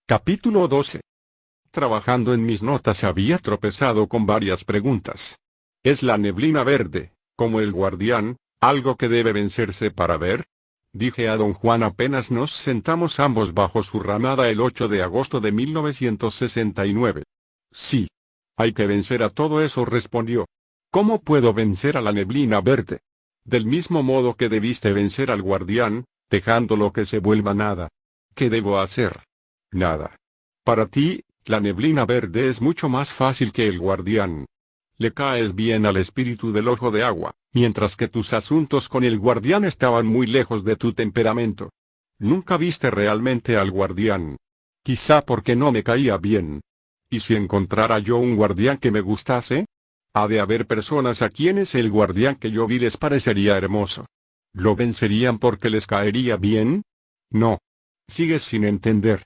Capítulo 12. Trabajando en mis notas había tropezado con varias preguntas. ¿Es la neblina verde, como el guardián, algo que debe vencerse para ver? Dije a don Juan apenas nos sentamos ambos bajo su ramada el 8 de agosto de 1969. Sí. Hay que vencer a todo eso, respondió. ¿Cómo puedo vencer a la neblina verde? Del mismo modo que debiste vencer al guardián, dejándolo que se vuelva nada. ¿Qué debo hacer? Nada. Para ti, la neblina verde es mucho más fácil que el guardián. Le caes bien al espíritu del ojo de agua, mientras que tus asuntos con el guardián estaban muy lejos de tu temperamento. Nunca viste realmente al guardián. Quizá porque no me caía bien. ¿Y si encontrara yo un guardián que me gustase? Ha de haber personas a quienes el guardián que yo vi les parecería hermoso. ¿Lo vencerían porque les caería bien? No. Sigues sin entender.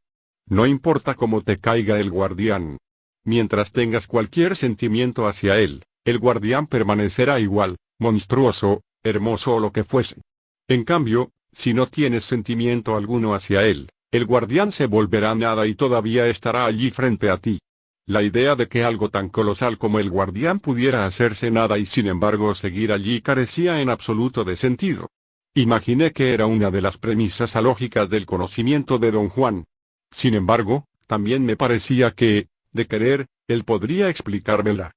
No importa cómo te caiga el guardián. Mientras tengas cualquier sentimiento hacia él, el guardián permanecerá igual, monstruoso, hermoso o lo que fuese. En cambio, si no tienes sentimiento alguno hacia él, el guardián se volverá nada y todavía estará allí frente a ti. La idea de que algo tan colosal como el guardián pudiera hacerse nada y sin embargo seguir allí carecía en absoluto de sentido. Imaginé que era una de las premisas alógicas del conocimiento de don Juan. Sin embargo, también me parecía que, de querer, él podría explicármela.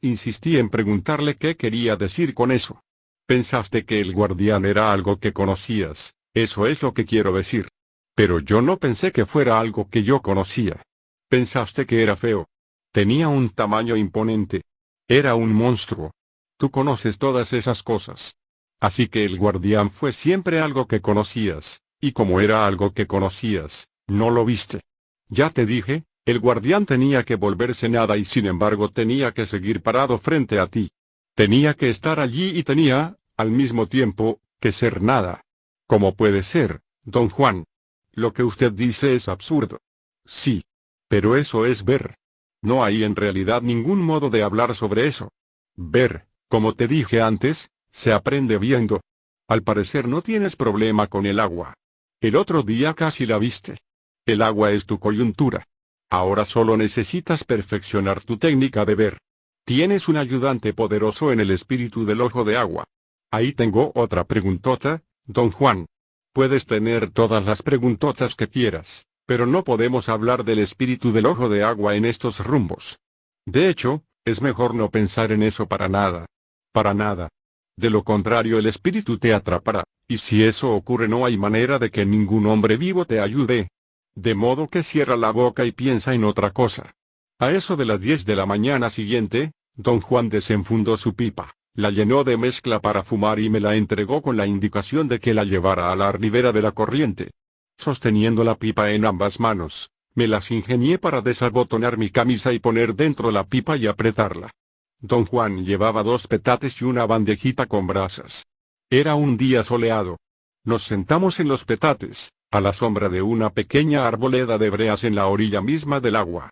Insistí en preguntarle qué quería decir con eso. Pensaste que el guardián era algo que conocías, eso es lo que quiero decir. Pero yo no pensé que fuera algo que yo conocía. Pensaste que era feo. Tenía un tamaño imponente. Era un monstruo. Tú conoces todas esas cosas. Así que el guardián fue siempre algo que conocías, y como era algo que conocías, no lo viste. Ya te dije, el guardián tenía que volverse nada y sin embargo tenía que seguir parado frente a ti. Tenía que estar allí y tenía, al mismo tiempo, que ser nada. ¿Cómo puede ser, don Juan? Lo que usted dice es absurdo. Sí. Pero eso es ver. No hay en realidad ningún modo de hablar sobre eso. Ver, como te dije antes, se aprende viendo. Al parecer no tienes problema con el agua. El otro día casi la viste. El agua es tu coyuntura. Ahora solo necesitas perfeccionar tu técnica de ver. Tienes un ayudante poderoso en el espíritu del ojo de agua. Ahí tengo otra preguntota, don Juan. Puedes tener todas las preguntotas que quieras, pero no podemos hablar del espíritu del ojo de agua en estos rumbos. De hecho, es mejor no pensar en eso para nada. Para nada. De lo contrario el espíritu te atrapará, y si eso ocurre no hay manera de que ningún hombre vivo te ayude. De modo que cierra la boca y piensa en otra cosa. A eso de las 10 de la mañana siguiente, don Juan desenfundó su pipa, la llenó de mezcla para fumar y me la entregó con la indicación de que la llevara a la ribera de la corriente. Sosteniendo la pipa en ambas manos, me las ingenié para desabotonar mi camisa y poner dentro la pipa y apretarla. Don Juan llevaba 2 petates y una bandejita con brasas. Era un día soleado. Nos sentamos en los petates, a la sombra de una pequeña arboleda de breas en la orilla misma del agua.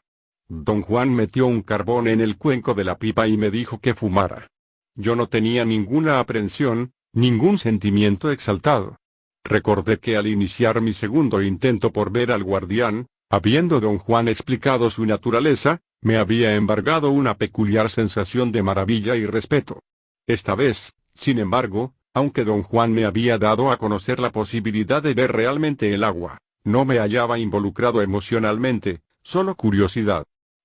Don Juan metió un carbón en el cuenco de la pipa y me dijo que fumara. Yo no tenía ninguna aprensión, ningún sentimiento exaltado. Recordé que al iniciar mi segundo intento por ver al guardián, habiendo don Juan explicado su naturaleza, me había embargado una peculiar sensación de maravilla y respeto. Esta vez, sin embargo, aunque don Juan me había dado a conocer la posibilidad de ver realmente el agua, no me hallaba involucrado emocionalmente, solo curiosidad.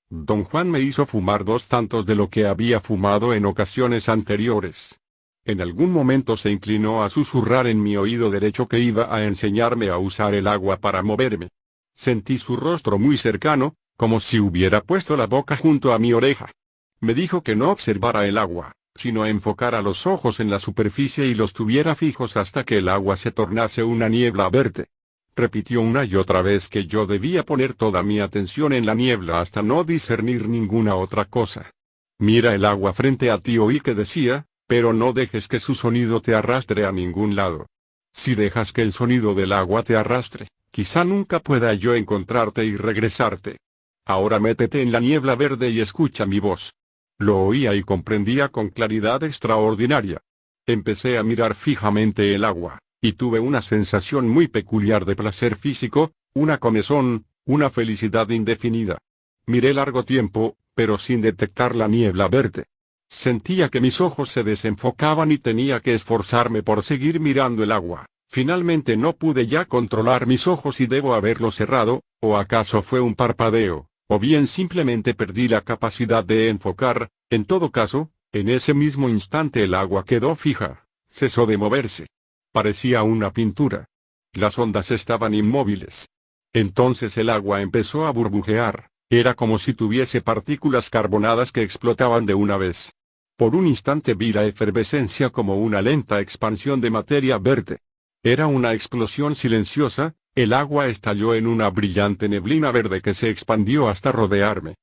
Don Juan me hizo fumar 2 tantos de lo que había fumado en ocasiones anteriores. En algún momento se inclinó a susurrar en mi oído derecho que iba a enseñarme a usar el agua para moverme. Sentí su rostro muy cercano, como si hubiera puesto la boca junto a mi oreja. Me dijo que no observara el agua, sino enfocara los ojos en la superficie y los tuviera fijos hasta que el agua se tornase una niebla verde. Repitió una y otra vez que yo debía poner toda mi atención en la niebla hasta no discernir ninguna otra cosa. Mira el agua frente a ti, oí que decía, pero no dejes que su sonido te arrastre a ningún lado. Si dejas que el sonido del agua te arrastre, quizá nunca pueda yo encontrarte y regresarte. Ahora métete en la niebla verde y escucha mi voz. Lo oía y comprendía con claridad extraordinaria. Empecé a mirar fijamente el agua, y tuve una sensación muy peculiar de placer físico, una comezón, Una felicidad indefinida. Miré largo tiempo, pero sin detectar la niebla verde. Sentía que mis ojos se desenfocaban y tenía que esforzarme por seguir mirando el agua. Finalmente no pude ya controlar mis ojos y debo haberlos cerrado, o acaso fue un parpadeo, o bien simplemente perdí la capacidad de enfocar. En todo caso, en ese mismo instante el agua quedó fija, cesó de moverse. Parecía una pintura. Las ondas estaban inmóviles. Entonces el agua empezó a burbujear, era como si tuviese partículas carbonadas que explotaban de una vez. Por un instante vi la efervescencia como una lenta expansión de materia verde. Era una explosión silenciosa, el agua estalló en una brillante neblina verde que se expandió hasta rodearme.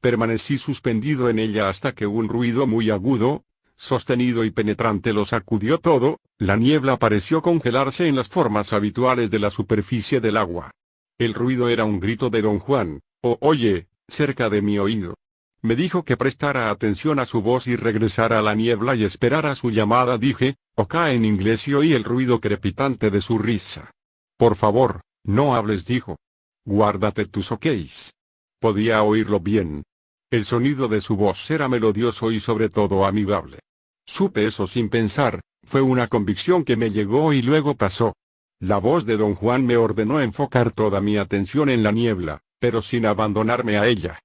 Permanecí suspendido en ella hasta que un ruido muy agudo, sostenido y penetrante lo sacudió todo. La niebla pareció congelarse en las formas habituales de la superficie del agua. El ruido era un grito de don Juan, oye, cerca de mi oído. Me dijo que prestara atención a su voz y regresara a la niebla y esperara su llamada. Dije, ok en inglés y oí el ruido crepitante de su risa. Por favor, no hables, dijo. Guárdate tus ok's. Podía oírlo bien. El sonido de su voz era melodioso y sobre todo amigable. Supe eso sin pensar, fue una convicción que me llegó y luego pasó. La voz de don Juan me ordenó enfocar toda mi atención en la niebla, pero sin abandonarme a ella.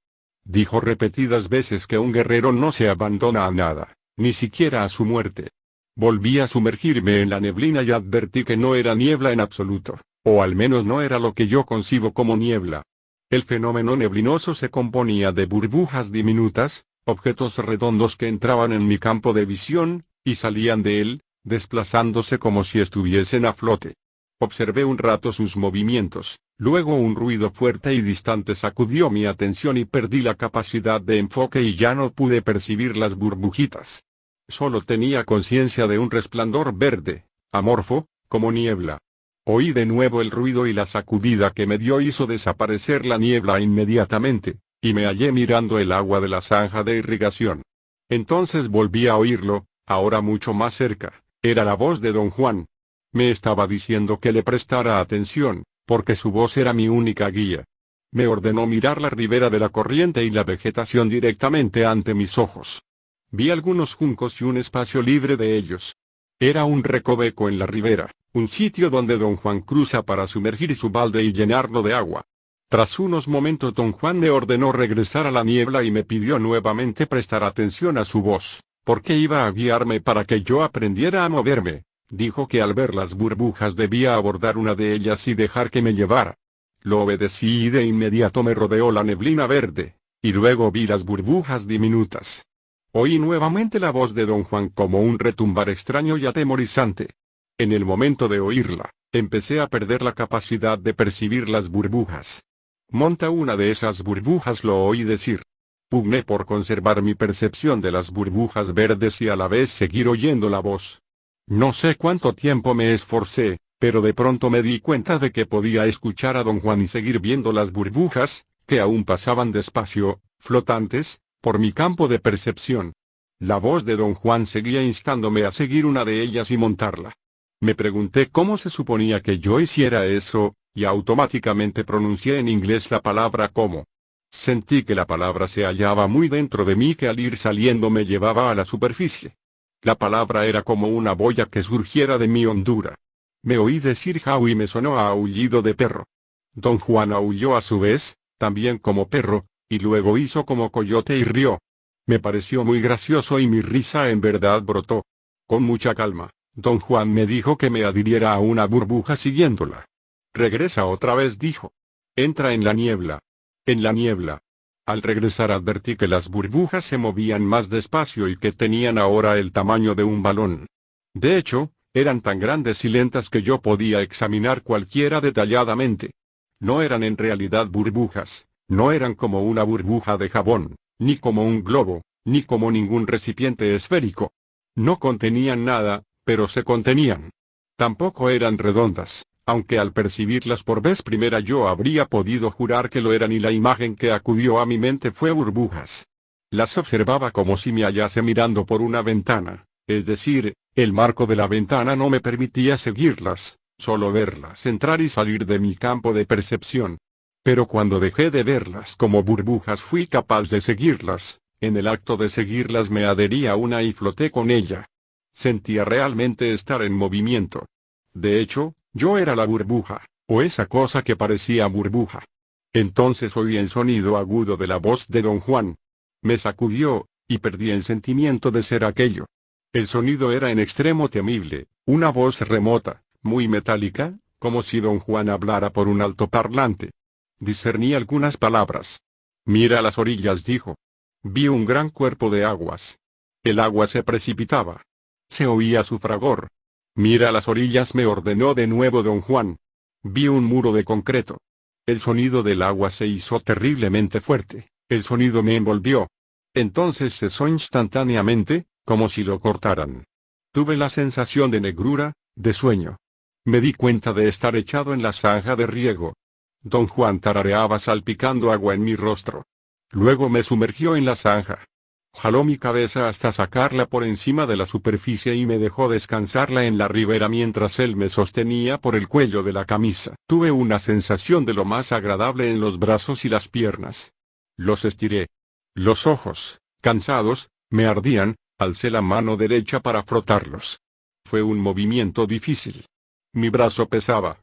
Dijo repetidas veces que un guerrero no se abandona a nada, ni siquiera a su muerte. Volví a sumergirme en la neblina y advertí que no era niebla en absoluto, o al menos no era lo que yo concibo como niebla. El fenómeno neblinoso se componía de burbujas diminutas, objetos redondos que entraban en mi campo de visión, y salían de él, desplazándose como si estuviesen a flote. Observé un rato sus movimientos, luego un ruido fuerte y distante sacudió mi atención y perdí la capacidad de enfoque y ya no pude percibir las burbujitas. Solo tenía conciencia de un resplandor verde, amorfo, como niebla. Oí de nuevo el ruido y la sacudida que me dio hizo desaparecer la niebla inmediatamente, y me hallé mirando el agua de la zanja de irrigación. Entonces volví a oírlo, ahora mucho más cerca, era la voz de don Juan. Me estaba diciendo que le prestara atención, porque su voz era mi única guía. Me ordenó mirar la ribera de la corriente y la vegetación directamente ante mis ojos. Vi algunos juncos y un espacio libre de ellos. Era un recoveco en la ribera, un sitio donde don Juan cruza para sumergir su balde y llenarlo de agua. Tras unos momentos don Juan me ordenó regresar a la niebla y me pidió nuevamente prestar atención a su voz, porque iba a guiarme para que yo aprendiera a moverme. Dijo que al ver las burbujas debía abordar una de ellas y dejar que me llevara. Lo obedecí y de inmediato me rodeó la neblina verde, y luego vi las burbujas diminutas. Oí nuevamente la voz de don Juan como un retumbar extraño y atemorizante. En el momento de oírla, empecé a perder la capacidad de percibir las burbujas. Monta una de esas burbujas, lo oí decir. Pugné por conservar mi percepción de las burbujas verdes y a la vez seguir oyendo la voz. No sé cuánto tiempo me esforcé, pero de pronto me di cuenta de que podía escuchar a don Juan y seguir viendo las burbujas, que aún pasaban despacio, flotantes, por mi campo de percepción. La voz de don Juan seguía instándome a seguir una de ellas y montarla. Me pregunté cómo se suponía que yo hiciera eso, y automáticamente pronuncié en inglés la palabra como. Sentí que la palabra se hallaba muy dentro de mí, que al ir saliendo me llevaba a la superficie. La palabra era como una boya que surgiera de mi hondura. Me oí decir jau y me sonó a aullido de perro. Don Juan aulló a su vez, también como perro, y luego hizo como coyote y rió. Me pareció muy gracioso y mi risa en verdad brotó. Con mucha calma, don Juan me dijo que me adhiriera a una burbuja siguiéndola. Regresa otra vez, dijo. Entra en la niebla. En la niebla. Al regresar advertí que las burbujas se movían más despacio y que tenían ahora el tamaño de un balón. De hecho, eran tan grandes y lentas que yo podía examinar cualquiera detalladamente. No eran en realidad burbujas, no eran como una burbuja de jabón, ni como un globo, ni como ningún recipiente esférico. No contenían nada, pero se contenían. Tampoco eran redondas, aunque al percibirlas por vez primera yo habría podido jurar que lo eran y la imagen que acudió a mi mente fue burbujas. Las observaba como si me hallase mirando por una ventana, es decir, el marco de la ventana no me permitía seguirlas, solo verlas entrar y salir de mi campo de percepción. Pero cuando dejé de verlas como burbujas fui capaz de seguirlas. En el acto de seguirlas me adherí a una y floté con ella. Sentía realmente estar en movimiento. De hecho, yo era la burbuja, o esa cosa que parecía burbuja. Entonces oí el sonido agudo de la voz de don Juan. Me sacudió, y perdí el sentimiento de ser aquello. El sonido era en extremo temible, una voz remota, muy metálica, como si don Juan hablara por un altoparlante. Discerní algunas palabras. Mira a las orillas, dijo. Vi un gran cuerpo de aguas. El agua se precipitaba. Se oía su fragor. Mira a las orillas, me ordenó de nuevo don Juan. Vi un muro de concreto. El sonido del agua se hizo terriblemente fuerte, el sonido me envolvió. Entonces cesó instantáneamente, como si lo cortaran. Tuve la sensación de negrura, de sueño. Me di cuenta de estar echado en la zanja de riego. Don Juan tarareaba salpicando agua en mi rostro. Luego me sumergió en la zanja. Jaló mi cabeza hasta sacarla por encima de la superficie y me dejó descansarla en la ribera mientras él me sostenía por el cuello de la camisa. Tuve una sensación de lo más agradable en los brazos y las piernas. Los estiré. Los ojos, cansados, me ardían, alcé la mano derecha para frotarlos. Fue un movimiento difícil. Mi brazo pesaba.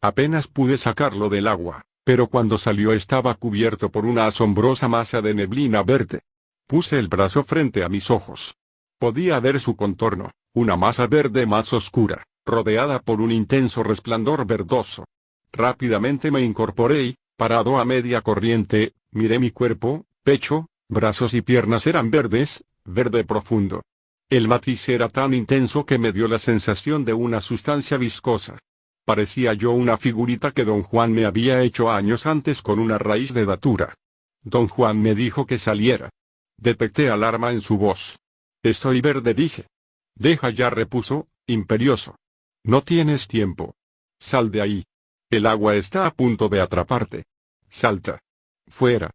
Apenas pude sacarlo del agua, pero cuando salió estaba cubierto por una asombrosa masa de neblina verde. Puse el brazo frente a mis ojos. Podía ver su contorno, una masa verde más oscura, rodeada por un intenso resplandor verdoso. Rápidamente me incorporé y, parado a media corriente, miré mi cuerpo, pecho, brazos y piernas eran verdes, verde profundo. El matiz era tan intenso que me dio la sensación de una sustancia viscosa. Parecía yo una figurita que don Juan me había hecho años antes con una raíz de datura. Don Juan me dijo que saliera. Detecté alarma en su voz. Estoy verde, dije. Deja ya, repuso, imperioso. No tienes tiempo. Sal de ahí. El agua está a punto de atraparte. Salta. Fuera.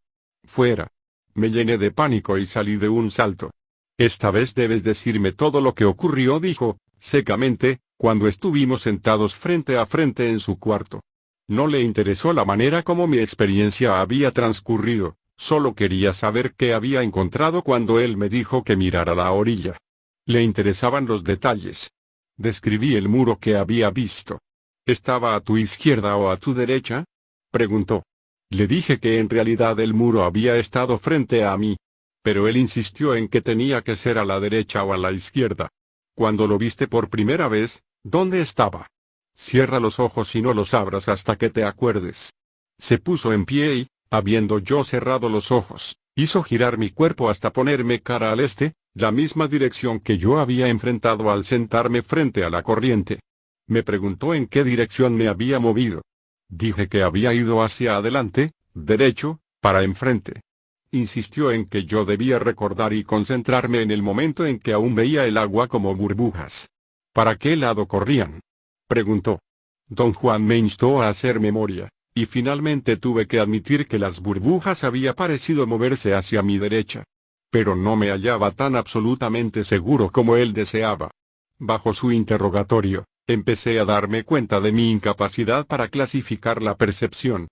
Fuera. Me llené de pánico y salí de un salto. Esta vez debes decirme todo lo que ocurrió, dijo, secamente, cuando estuvimos sentados frente a frente en su cuarto. No le interesó la manera como mi experiencia había transcurrido. Solo quería saber qué había encontrado cuando él me dijo que mirara la orilla. Le interesaban los detalles. Describí el muro que había visto. ¿Estaba a tu izquierda o a tu derecha?, preguntó. Le dije que en realidad el muro había estado frente a mí. Pero él insistió en que tenía que ser a la derecha o a la izquierda. Cuando lo viste por primera vez, ¿dónde estaba? Cierra los ojos y no los abras hasta que te acuerdes. Se puso en pie y, habiendo yo cerrado los ojos, hizo girar mi cuerpo hasta ponerme cara al este, la misma dirección que yo había enfrentado al sentarme frente a la corriente. Me preguntó en qué dirección me había movido. Dije que había ido hacia adelante, derecho, para enfrente. Insistió en que yo debía recordar y concentrarme en el momento en que aún veía el agua como burbujas. ¿Para qué lado corrían?, preguntó. Don Juan me instó a hacer memoria. Y finalmente tuve que admitir que las burbujas había parecido moverse hacia mi derecha. Pero no me hallaba tan absolutamente seguro como él deseaba. Bajo su interrogatorio, empecé a darme cuenta de mi incapacidad para clasificar la percepción.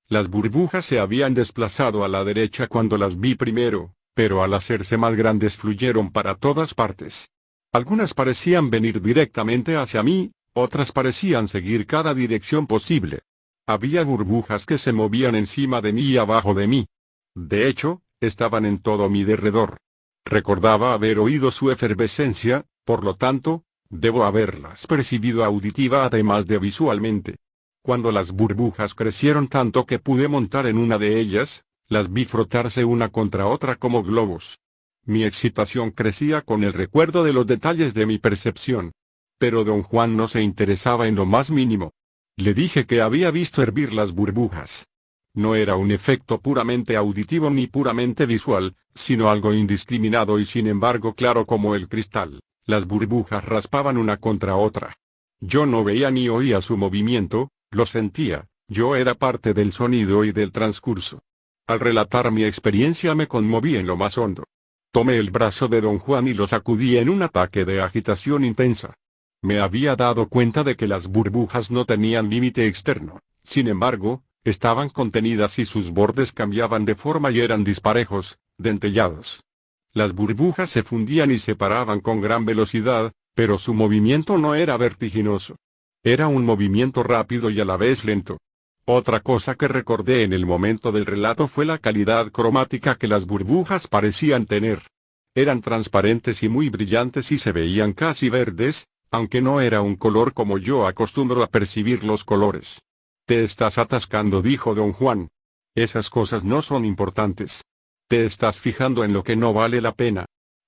Las burbujas se habían desplazado a la derecha cuando las vi primero, pero al hacerse más grandes fluyeron para todas partes. Algunas parecían venir directamente hacia mí, otras parecían seguir cada dirección posible. Había burbujas que se movían encima de mí y abajo de mí. De hecho, estaban en todo mi derredor. Recordaba haber oído su efervescencia, por lo tanto, debo haberlas percibido auditiva además de visualmente. Cuando las burbujas crecieron tanto que pude montar en una de ellas, las vi frotarse una contra otra como globos. Mi excitación crecía con el recuerdo de los detalles de mi percepción. Pero don Juan no se interesaba en lo más mínimo. Le dije que había visto hervir las burbujas. No era un efecto puramente auditivo ni puramente visual, sino algo indiscriminado y sin embargo claro como el cristal. Las burbujas raspaban una contra otra. Yo no veía ni oía su movimiento, lo sentía, yo era parte del sonido y del transcurso. Al relatar mi experiencia me conmoví en lo más hondo. Tomé el brazo de don Juan y lo sacudí en un ataque de agitación intensa. Me había dado cuenta de que las burbujas no tenían límite externo. Sin embargo, Estaban contenidas y sus bordes cambiaban de forma y eran disparejos, dentellados. Las burbujas se fundían y se paraban con gran velocidad, pero su movimiento no era vertiginoso. Era un movimiento rápido y a la vez lento. Otra cosa que recordé en el momento del relato fue la calidad cromática que las burbujas parecían tener. Eran transparentes y muy brillantes y se veían casi verdes, aunque no era un color como yo acostumbro a percibir los colores. Te estás atascando, dijo don Juan. Esas cosas no son importantes. Te estás fijando en lo que no vale la pena.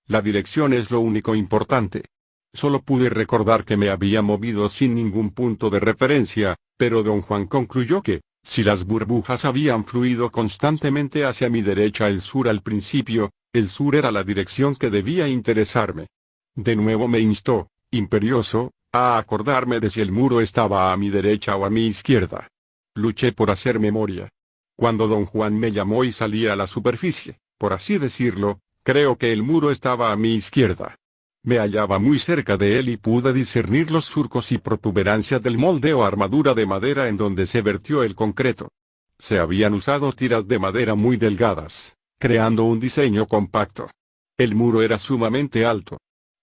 La dirección es lo único importante. Solo pude recordar que me había movido sin ningún punto de referencia, pero don Juan concluyó que, si las burbujas habían fluido constantemente hacia mi derecha el sur al principio, el sur era la dirección que debía interesarme. De nuevo me instó, imperioso, a acordarme de si el muro estaba a mi derecha o a mi izquierda. Luché por hacer memoria. Cuando don Juan me llamó y salí a la superficie, por así decirlo, creo que el muro estaba a mi izquierda. Me hallaba muy cerca de él y pude discernir los surcos y protuberancias del molde o armadura de madera en donde se vertió el concreto. Se habían usado tiras de madera muy delgadas, creando un diseño compacto. El muro era sumamente alto.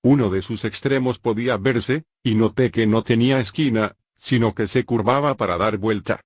Uno de sus extremos podía verse, y noté que no tenía esquina, sino que se curvaba para dar vuelta.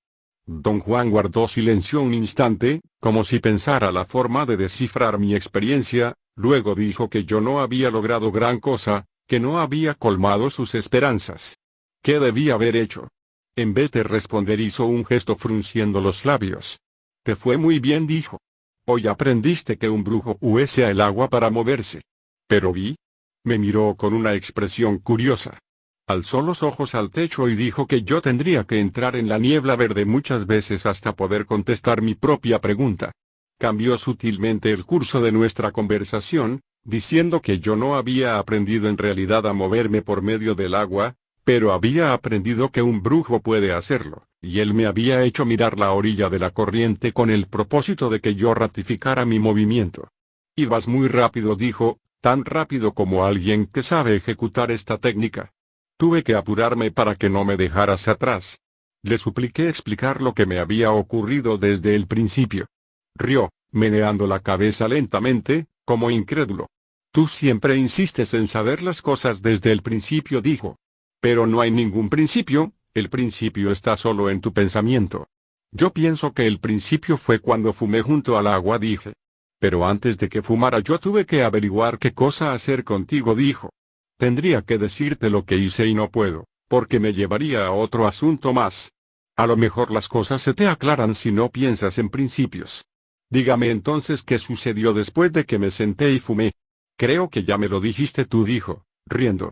Don Juan guardó silencio un instante, como si pensara la forma de descifrar mi experiencia, luego dijo que yo no había logrado gran cosa, que no había colmado sus esperanzas. ¿Qué debía haber hecho? En vez de responder hizo un gesto frunciendo los labios. Te fue muy bien, dijo. Hoy aprendiste que un brujo usa el agua para moverse. Pero vi. Me miró con una expresión curiosa. Alzó los ojos al techo y dijo que yo tendría que entrar en la niebla verde muchas veces hasta poder contestar mi propia pregunta. Cambió sutilmente el curso de nuestra conversación, diciendo que yo no había aprendido en realidad a moverme por medio del agua, pero había aprendido que un brujo puede hacerlo, y él me había hecho mirar la orilla de la corriente con el propósito de que yo ratificara mi movimiento. Ibas muy rápido, dijo, tan rápido como alguien que sabe ejecutar esta técnica. Tuve que apurarme para que no me dejaras atrás. Le supliqué explicar lo que me había ocurrido desde el principio. Rió, meneando la cabeza lentamente, como incrédulo. Tú siempre insistes en saber las cosas desde el principio, dijo. Pero no hay ningún principio, el principio está solo en tu pensamiento. Yo pienso que el principio fue cuando fumé junto al agua, dije. Pero antes de que fumara yo tuve que averiguar qué cosa hacer contigo, dijo. Tendría que decirte lo que hice y no puedo, porque me llevaría a otro asunto más. A lo mejor las cosas se te aclaran si no piensas en principios. Dígame entonces qué sucedió después de que me senté y fumé. Creo que ya me lo dijiste tú, dijo, riendo.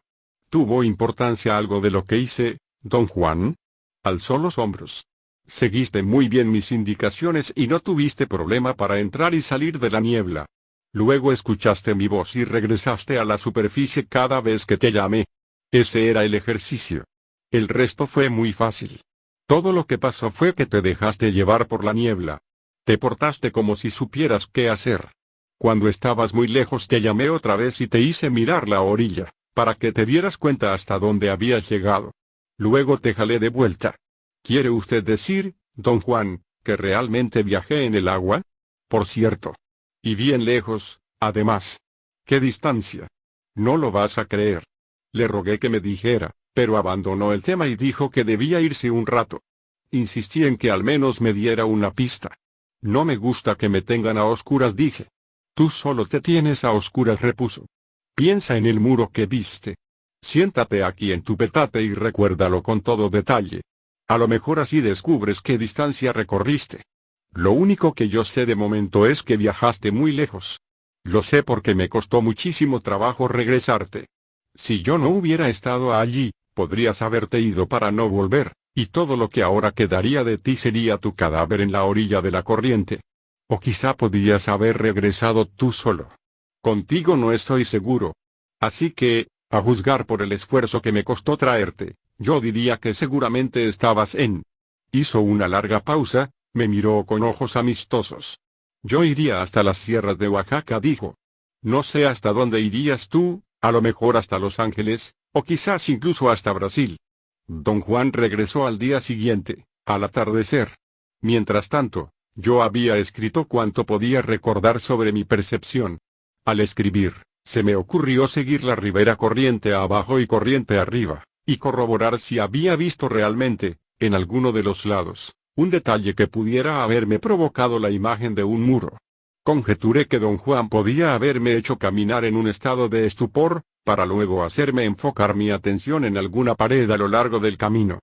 ¿Tuvo importancia algo de lo que hice, don Juan? Alzó los hombros. Seguiste muy bien mis indicaciones y no tuviste problema para entrar y salir de la niebla. Luego escuchaste mi voz y regresaste a la superficie cada vez que te llamé. Ese era el ejercicio. El resto fue muy fácil. Todo lo que pasó fue que te dejaste llevar por la niebla. Te portaste como si supieras qué hacer. Cuando estabas muy lejos te llamé otra vez y te hice mirar la orilla, para que te dieras cuenta hasta dónde habías llegado. Luego te jalé de vuelta. ¿Quiere usted decir, don Juan, que realmente viajé en el agua? Por cierto. Y bien lejos, además. ¿Qué distancia? No lo vas a creer. Le rogué que me dijera, pero abandonó el tema y dijo que debía irse un rato. Insistí en que al menos me diera una pista. No me gusta que me tengan a oscuras, dije. Tú solo te tienes a oscuras, repuso. Piensa en el muro que viste. Siéntate aquí en tu petate y recuérdalo con todo detalle. A lo mejor así descubres qué distancia recorriste. Lo único que yo sé de momento es que viajaste muy lejos. Lo sé porque me costó muchísimo trabajo regresarte. Si yo no hubiera estado allí, podrías haberte ido para no volver, y todo lo que ahora quedaría de ti sería tu cadáver en la orilla de la corriente. O quizá podrías haber regresado tú solo. Contigo no estoy seguro. Así que, a juzgar por el esfuerzo que me costó traerte, yo diría que seguramente estabas en... Hizo una larga pausa, me miró con ojos amistosos. Yo iría hasta las sierras de Oaxaca, dijo. No sé hasta dónde irías tú, a lo mejor hasta Los Ángeles, o quizás incluso hasta Brasil. Don Juan regresó al día siguiente, al atardecer. Mientras tanto, yo había escrito cuanto podía recordar sobre mi percepción. Al escribir, se me ocurrió seguir la ribera corriente abajo y corriente arriba, y corroborar si había visto realmente, en alguno de los lados, un detalle que pudiera haberme provocado la imagen de un muro. Conjeturé que don Juan podía haberme hecho caminar en un estado de estupor, para luego hacerme enfocar mi atención en alguna pared a lo largo del camino.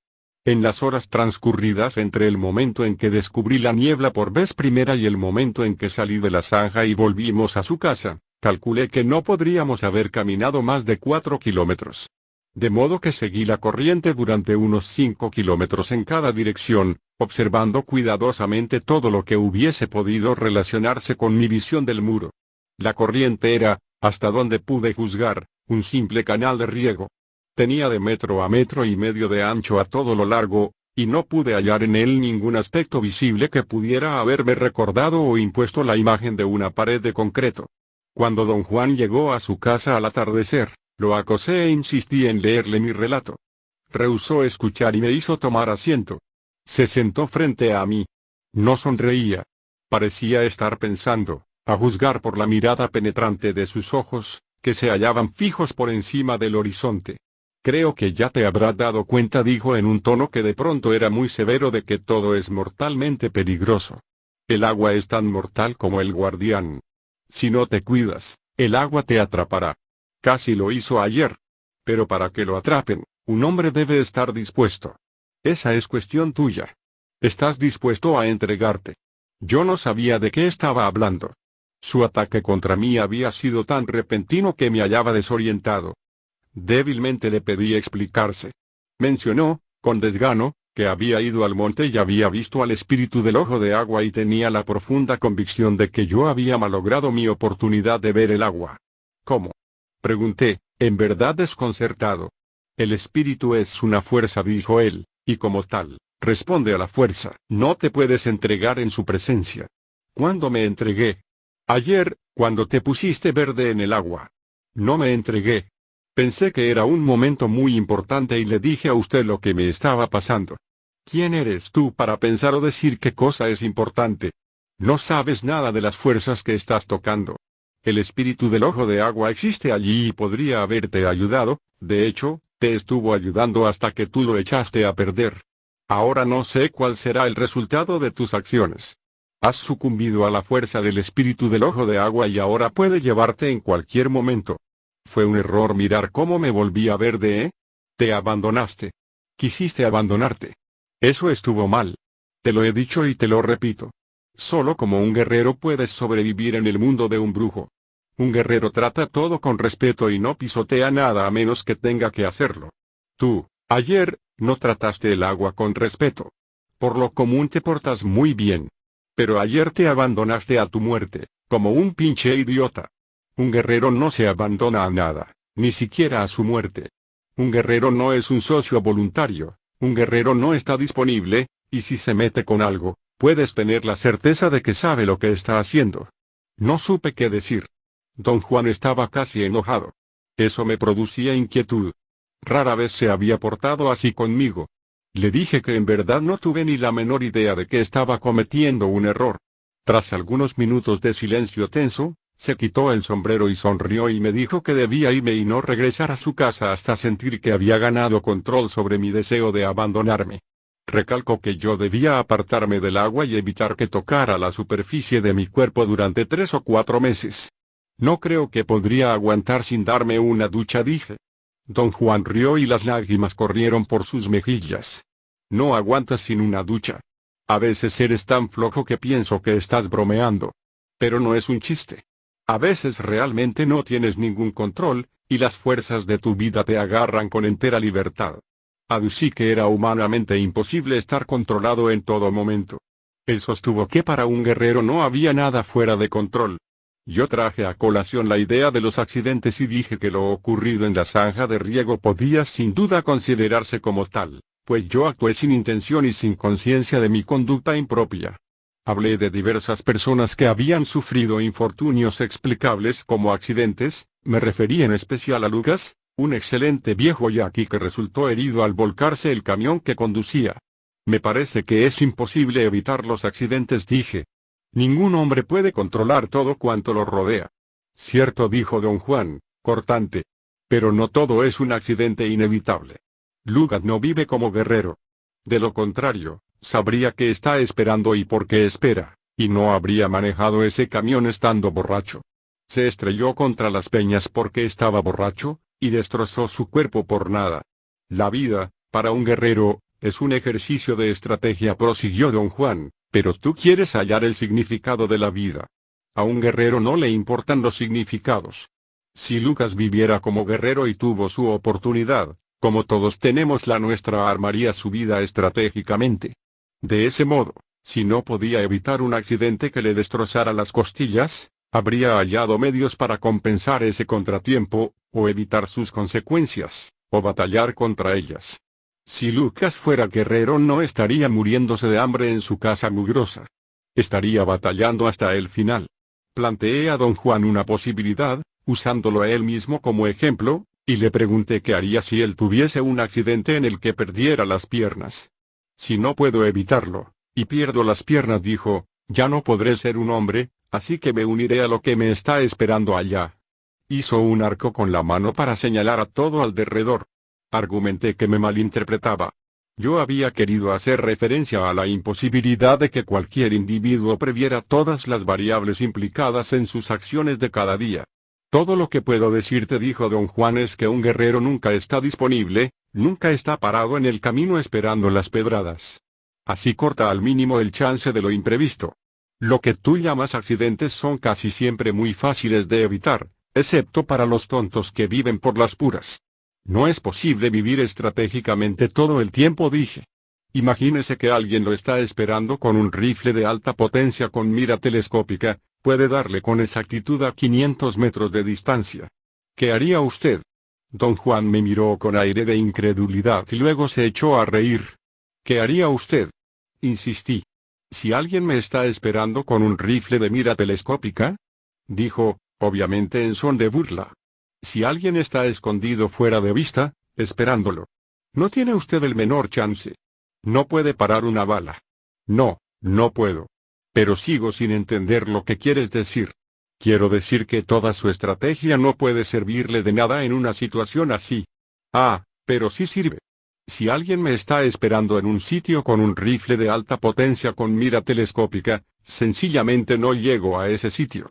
En las horas transcurridas entre el momento en que descubrí la niebla por vez primera y el momento en que salí de la zanja y volvimos a su casa, calculé que no podríamos haber caminado más de 4 kilómetros. De modo que seguí la corriente durante unos 5 kilómetros en cada dirección, observando cuidadosamente todo lo que hubiese podido relacionarse con mi visión del muro. La corriente era, hasta donde pude juzgar, un simple canal de riego. Tenía de metro a metro y medio de ancho a todo lo largo, y no pude hallar en él ningún aspecto visible que pudiera haberme recordado o impuesto la imagen de una pared de concreto. Cuando don Juan llegó a su casa al atardecer, lo acosé e insistí en leerle mi relato. Rehusó escuchar y me hizo tomar asiento. Se sentó frente a mí. No sonreía. Parecía estar pensando, a juzgar por la mirada penetrante de sus ojos, que se hallaban fijos por encima del horizonte. Creo que ya te habrás dado cuenta, dijo en un tono que de pronto era muy severo, de que todo es mortalmente peligroso. El agua es tan mortal como el guardián. Si no te cuidas, el agua te atrapará. Casi lo hizo ayer. Pero para que lo atrapen, un hombre debe estar dispuesto. Esa es cuestión tuya. ¿Estás dispuesto a entregarte? Yo no sabía de qué estaba hablando. Su ataque contra mí había sido tan repentino que me hallaba desorientado. Débilmente le pedí explicarse. Mencionó, con desgano, que había ido al monte y había visto al espíritu del ojo de agua y tenía la profunda convicción de que yo había malogrado mi oportunidad de ver el agua. ¿Cómo? Pregunté, en verdad desconcertado. El espíritu es una fuerza, dijo él, y como tal, responde a la fuerza. No te puedes entregar en su presencia. ¿Cuándo me entregué? Ayer, cuando te pusiste verde en el agua. No me entregué. Pensé que era un momento muy importante y le dije a usted lo que me estaba pasando. ¿Quién eres tú para pensar o decir qué cosa es importante? No sabes nada de las fuerzas que estás tocando. El espíritu del ojo de agua existe allí y podría haberte ayudado, de hecho, te estuvo ayudando hasta que tú lo echaste a perder. Ahora no sé cuál será el resultado de tus acciones. Has sucumbido a la fuerza del espíritu del ojo de agua y ahora puede llevarte en cualquier momento. Fue un error mirar cómo me volvía verde, ¿eh? Te abandonaste. Quisiste abandonarte. Eso estuvo mal. Te lo he dicho y te lo repito. Solo como un guerrero puedes sobrevivir en el mundo de un brujo. Un guerrero trata todo con respeto y no pisotea nada a menos que tenga que hacerlo. Tú, ayer, no trataste el agua con respeto. Por lo común te portas muy bien. Pero ayer te abandonaste a tu muerte, como un pinche idiota. Un guerrero no se abandona a nada, ni siquiera a su muerte. Un guerrero no es un socio voluntario, un guerrero no está disponible, y si se mete con algo, puedes tener la certeza de que sabe lo que está haciendo. No supe qué decir. Don Juan estaba casi enojado. Eso me producía inquietud. Rara vez se había portado así conmigo. Le dije que en verdad no tuve ni la menor idea de que estaba cometiendo un error. Tras algunos minutos de silencio tenso, se quitó el sombrero y sonrió y me dijo que debía irme y no regresar a su casa hasta sentir que había ganado control sobre mi deseo de abandonarme. Recalcó que yo debía apartarme del agua y evitar que tocara la superficie de mi cuerpo durante 3 o 4 meses. No creo que podría aguantar sin darme una ducha, dije. Don Juan rió y las lágrimas corrieron por sus mejillas. No aguantas sin una ducha. A veces eres tan flojo que pienso que estás bromeando. Pero no es un chiste. A veces realmente no tienes ningún control, y las fuerzas de tu vida te agarran con entera libertad. Aducí que era humanamente imposible estar controlado en todo momento. Él sostuvo que para un guerrero no había nada fuera de control. Yo traje a colación la idea de los accidentes y dije que lo ocurrido en la zanja de riego podía sin duda considerarse como tal, pues yo actué sin intención y sin conciencia de mi conducta impropia. Hablé de diversas personas que habían sufrido infortunios explicables como accidentes, me referí en especial a Lucas, un excelente viejo yaqui que resultó herido al volcarse el camión que conducía. Me parece que es imposible evitar los accidentes, dije. Ningún hombre puede controlar todo cuanto lo rodea. Cierto, dijo don Juan, cortante. Pero no todo es un accidente inevitable. Lucas no vive como guerrero. De lo contrario, sabría qué está esperando y por qué espera, y no habría manejado ese camión estando borracho. Se estrelló contra las peñas porque estaba borracho, y destrozó su cuerpo por nada. La vida, para un guerrero, es un ejercicio de estrategia, prosiguió don Juan, pero tú quieres hallar el significado de la vida. A un guerrero no le importan los significados. Si Lucas viviera como guerrero y tuvo su oportunidad, como todos tenemos la nuestra, armaría su vida estratégicamente. De ese modo, si no podía evitar un accidente que le destrozara las costillas, habría hallado medios para compensar ese contratiempo, o evitar sus consecuencias, o batallar contra ellas. Si Lucas fuera guerrero no estaría muriéndose de hambre en su casa mugrosa. Estaría batallando hasta el final. Planteé a don Juan una posibilidad, usándolo a él mismo como ejemplo, y le pregunté qué haría si él tuviese un accidente en el que perdiera las piernas. Si no puedo evitarlo, y pierdo las piernas, dijo, ya no podré ser un hombre, así que me uniré a lo que me está esperando allá. Hizo un arco con la mano para señalar a todo alrededor. Argumenté que me malinterpretaba. Yo había querido hacer referencia a la imposibilidad de que cualquier individuo previera todas las variables implicadas en sus acciones de cada día. Todo lo que puedo decirte, dijo don Juan, es que un guerrero nunca está disponible, nunca está parado en el camino esperando las pedradas. Así corta al mínimo el chance de lo imprevisto. Lo que tú llamas accidentes son casi siempre muy fáciles de evitar, excepto para los tontos que viven por las puras. No es posible vivir estratégicamente todo el tiempo, dije. Imagínese que alguien lo está esperando con un rifle de alta potencia con mira telescópica, puede darle con exactitud a 500 metros de distancia. ¿Qué haría usted? Don Juan me miró con aire de incredulidad y luego se echó a reír. ¿Qué haría usted? Insistí. Si alguien me está esperando con un rifle de mira telescópica, dijo, obviamente en son de burla. Si alguien está escondido fuera de vista, esperándolo. No tiene usted el menor chance. No puede parar una bala. No, no puedo. Pero sigo sin entender lo que quieres decir. Quiero decir que toda su estrategia no puede servirle de nada en una situación así. Ah, pero sí sirve. Si alguien me está esperando en un sitio con un rifle de alta potencia con mira telescópica, sencillamente no llego a ese sitio.